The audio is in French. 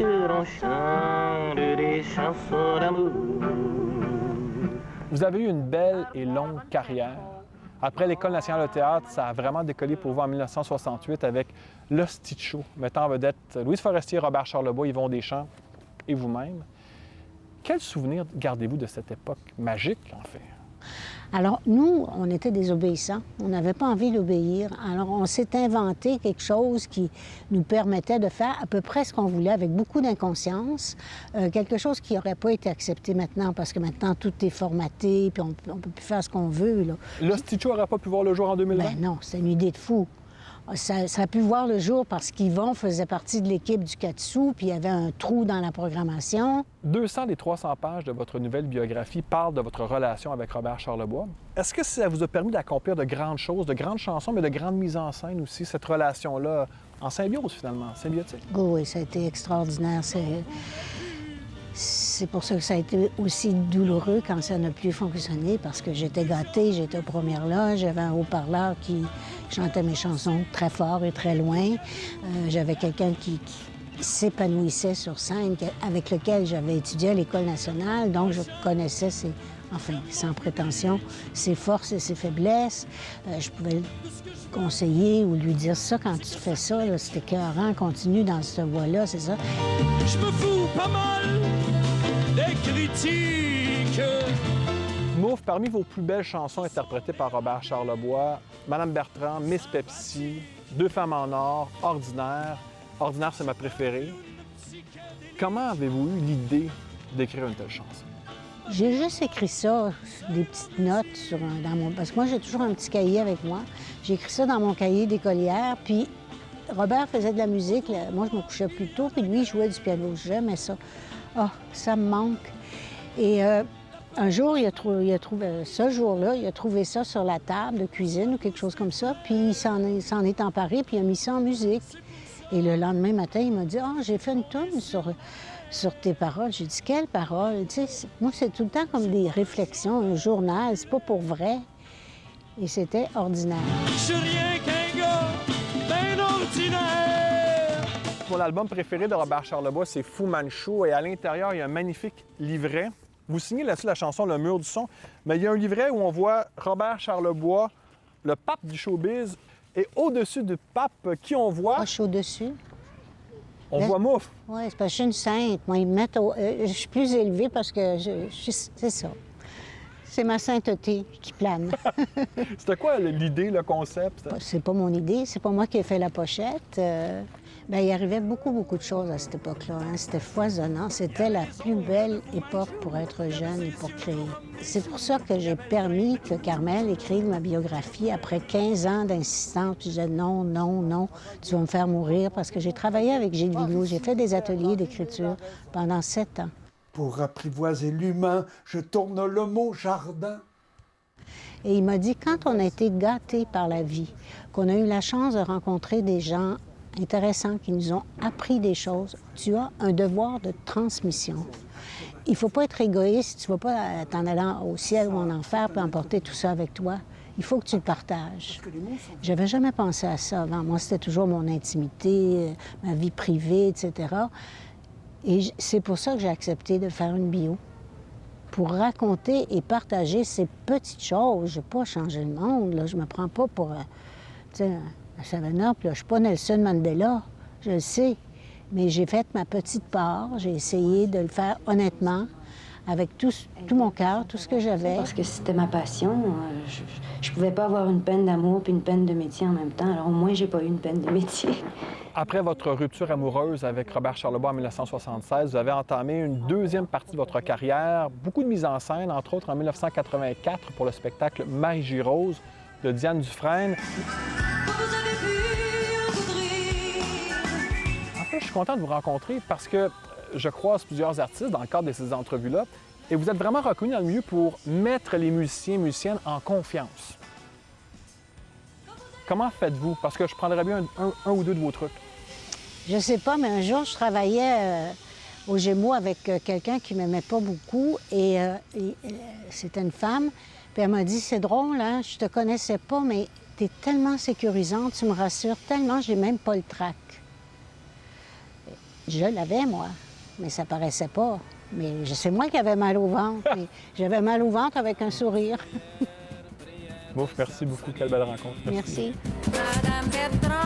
que l'on chante des chansons d'amour. Vous avez eu une belle et longue carrière. Après l'École nationale de théâtre, ça a vraiment décollé pour vous en 1968 avec l'Hostie de Show, mettant en vedette Louise Forestier, Robert Charlebois, Yvon Deschamps et vous-même. Quel souvenir gardez-vous de cette époque magique, en fait? Alors, nous, on était des obéissants. On n'avait pas envie d'obéir. Alors, on s'est inventé quelque chose qui nous permettait de faire à peu près ce qu'on voulait avec beaucoup d'inconscience. Quelque chose qui n'aurait pas été accepté maintenant, parce que maintenant, tout est formaté, puis on peut plus faire ce qu'on veut, là. L'Hostie de Show n'aurait pas pu voir le jour en 2020? Ben non, c'est une idée de fou. Ça a pu voir le jour parce qu'Yvon faisait partie de l'équipe du Katsu, puis il y avait un trou dans la programmation. 200 des 300 pages de votre nouvelle biographie parlent de votre relation avec Robert Charlebois. Est-ce que ça vous a permis d'accomplir de grandes choses, de grandes chansons, mais de grandes mises en scène aussi, cette relation-là, en symbiose finalement, symbiotique? Oui, ça a été extraordinaire. C'est pour ça que ça a été aussi douloureux quand ça n'a plus fonctionné, parce que j'étais gâtée, j'étais aux premières loges, j'avais un haut-parleur qui chantait mes chansons très fort et très loin. J'avais quelqu'un qui s'épanouissait sur scène, avec lequel j'avais étudié à l'École nationale, donc je connaissais sans prétention, ses forces et ses faiblesses. Je pouvais le conseiller ou lui dire ça, quand tu fais ça, là, c'est écœurant, continue dans cette voie-là, c'est ça. Je me fous pas mal des critiques. Mouf, parmi vos plus belles chansons interprétées par Robert Charlebois, Madame Bertrand, Miss Pepsi, Deux femmes en or, Ordinaire. Ordinaire, c'est ma préférée. Comment avez-vous eu l'idée d'écrire une telle chanson? J'ai juste écrit ça, des petites notes parce que moi, j'ai toujours un petit cahier avec moi. J'ai écrit ça dans mon cahier d'écolière, puis Robert faisait de la musique. Là. Moi, je me couchais plus tôt, puis lui, il jouait du piano. J'aimais ça. Ah, ça me manque. Et un jour, il a trouvé ça sur la table de cuisine ou quelque chose comme ça, puis il s'en est emparé, puis il a mis ça en musique. Et le lendemain matin, il m'a dit « Ah, j'ai fait une toune sur tes paroles. » J'ai dit « Quelles paroles? » Tu sais, moi, c'est tout le temps comme des réflexions, un journal, c'est pas pour vrai. Et c'était ordinaire. Je suis rien qu'un gars ben ordinaire. Mon album préféré de Robert Charlebois, c'est Fu Manchu, et à l'intérieur, il y a un magnifique livret. Vous signez là-dessus la chanson Le Mur du son, mais il y a un livret où on voit Robert Charlebois, le pape du showbiz, et au-dessus du pape, qui on voit? Ah, je suis au-dessus. On voit Mouf. Oui, c'est parce que je suis une sainte. Moi, ils me mettent je suis plus élevée parce que c'est ça. C'est ma sainteté qui plane. C'était quoi l'idée, le concept? C'est pas mon idée, c'est pas moi qui ai fait la pochette. Il arrivait beaucoup de choses à cette époque-là. Hein. C'était foisonnant. C'était la plus belle époque pour être jeune et pour créer. C'est pour ça que j'ai permis que Carmel écrive ma biographie après 15 ans d'insistance. Puis je disais non, tu vas me faire mourir, parce que j'ai travaillé avec Gilles Vigneault. J'ai fait des ateliers d'écriture pendant 7 ans. Pour apprivoiser l'humain, je tourne le mot jardin. Et il m'a dit, quand on a été gâtés par la vie, qu'on a eu la chance de rencontrer des gens intéressants qui nous ont appris des choses, tu as un devoir de transmission. Il ne faut pas être égoïste, tu ne vas pas t'en aller au ciel ou en enfer puis emporter tout ça avec toi. Il faut que tu le partages. J'avais jamais pensé à ça avant. Moi, c'était toujours mon intimité, ma vie privée, etc. Et c'est pour ça que j'ai accepté de faire une bio, pour raconter et partager ces petites choses. Je n'ai pas changé le monde, là. Je me prends pas pour, un 7-Up, là. Je ne suis pas Nelson Mandela, je le sais. Mais j'ai fait ma petite part, j'ai essayé de le faire honnêtement, avec tout mon cœur, tout ce que j'avais. Parce que c'était ma passion. Je pouvais pas avoir une peine d'amour puis une peine de métier en même temps. Alors au moins, j'ai pas eu une peine de métier. Après votre rupture amoureuse avec Robert Charlebois en 1976, vous avez entamé une deuxième partie de votre carrière, beaucoup de mise en scène, entre autres en 1984 pour le spectacle Marie-Girose de Diane Dufresne. En fait, je suis content de vous rencontrer parce que je croise plusieurs artistes dans le cadre de ces entrevues-là et vous êtes vraiment reconnu dans le milieu pour mettre les musiciens et musiciennes en confiance. Comment faites-vous? Parce que je prendrais bien un ou deux de vos trucs. Je sais pas, mais un jour, je travaillais au Gémeaux avec quelqu'un qui m'aimait pas beaucoup et c'était une femme. Puis elle m'a dit, c'est drôle, hein? Je te connaissais pas, mais tu es tellement sécurisante, tu me rassures tellement, j'ai même pas le trac. Je l'avais, moi, mais ça paraissait pas. Mais c'est moi qui avais mal au ventre. Et j'avais mal au ventre avec un sourire. Bouf, merci beaucoup. Quelle belle rencontre. Merci. Madame Bertrand.